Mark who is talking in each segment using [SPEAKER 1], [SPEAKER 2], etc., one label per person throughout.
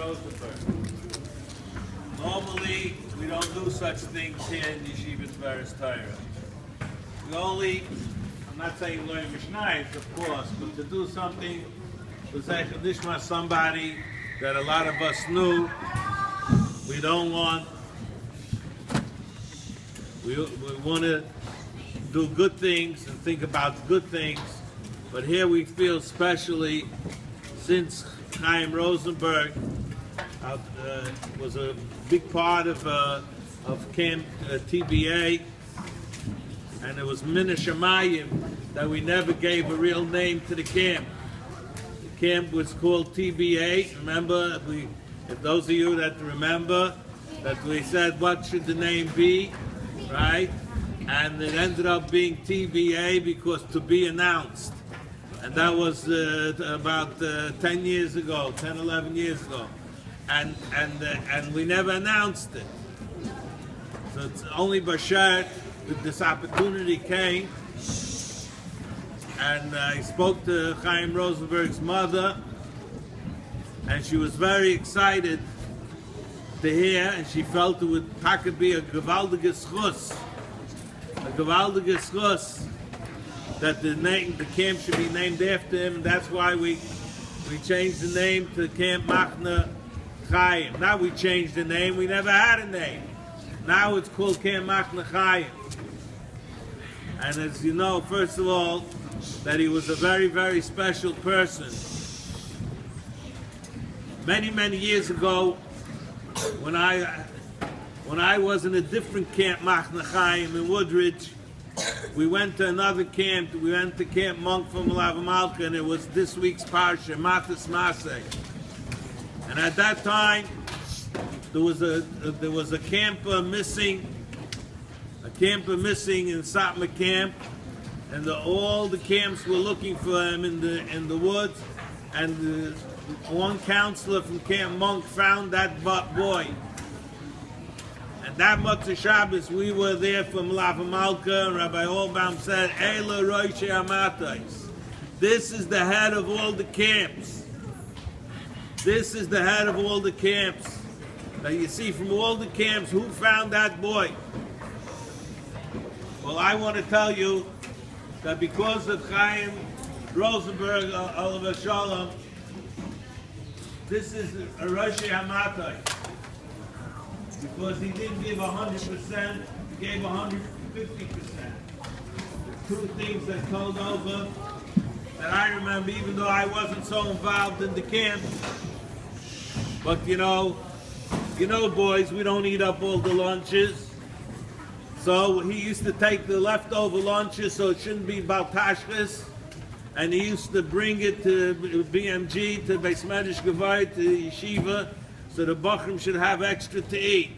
[SPEAKER 1] Rosenberg. Normally, we don't do such things here in Yeshiva Tiferes Torah. We only, I'm not saying learn Mishnayos, of course, but to do something with somebody that a lot of us knew, we don't want, we want to do good things and think about good things, but here we feel especially since Chaim Rosenberg was a big part of camp TBA, and it was Min Hashamayim that we never gave a real name to the camp. The camp was called TBA. Remember, if those of you that remember, that we said what should the name be, right? And it ended up being TBA because to be announced. And that was about 10 years ago, 10, 11 years ago. And we never announced it. So it's only Bashar that this opportunity came. And I spoke to Chaim Rosenberg's mother, and she was very excited to hear, and she felt it would be a gewaldige schus. A gewaldige schus that the camp should be named after him, and that's why we changed the name to Camp Machna Chaim. Now we changed the name, we never had a name. Now it's called Camp Machna Chaim. And as you know, first of all, that he was a very, very special person. Many, many years ago, when I was in a different camp, Machna Chaim in Woodridge, we went to another camp. We went to Camp Monk from Malka, and it was this week's parsha, Matas Maseh. And at that time, there was a camper missing in Satmar camp, and all the camps were looking for him in the woods. And one counselor from Camp Monk found that boy. And that Motzei Shabbos, we were there from Malka, and Rabbi Holbaum said, Eila Rosh Hamatais. This is the head of all the camps. This is the head of all the camps. Now you see from all the camps, who found that boy? Well, I want to tell you that because of Chaim Rosenberg, Olav Shalom, this is a Rosh Hamatais. Because he didn't give 100%, he gave 150%. The two things that told over that I remember, even though I wasn't so involved in the camp. But you know, boys, we don't eat up all the lunches. So he used to take the leftover lunches, so it shouldn't be about tashkes. And he used to bring it to BMG, to Beis Medrash Gevai, to Yeshiva, so the Bachrim should have extra to eat.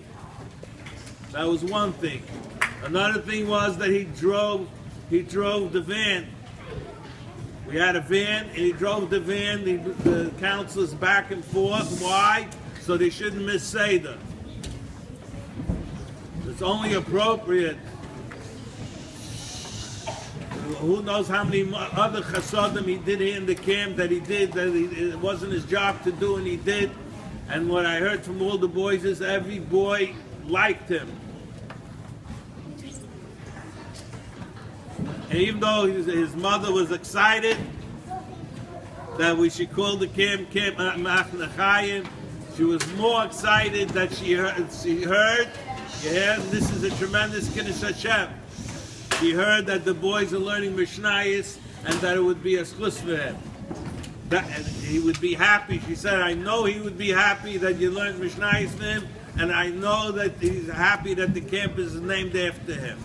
[SPEAKER 1] That was one thing. Another thing was that he drove the van. We had a van, and he drove the van, the counselors back and forth. Why? So they shouldn't miss Seder. It's only appropriate. Who knows how many other chasadim he did here in the camp that it wasn't his job to do, and he did. And what I heard from all the boys is every boy liked him. And even though his mother was excited that we should call the camp Machna Chaim, she was more excited that she heard, yeah, this is a tremendous Kiddush Hashem. She heard that the boys are learning Mishnayos and that it would be a schus for him. That he would be happy. She said, I know he would be happy that you learned Mishnayos for him, and I know that he's happy that the camp is named after him.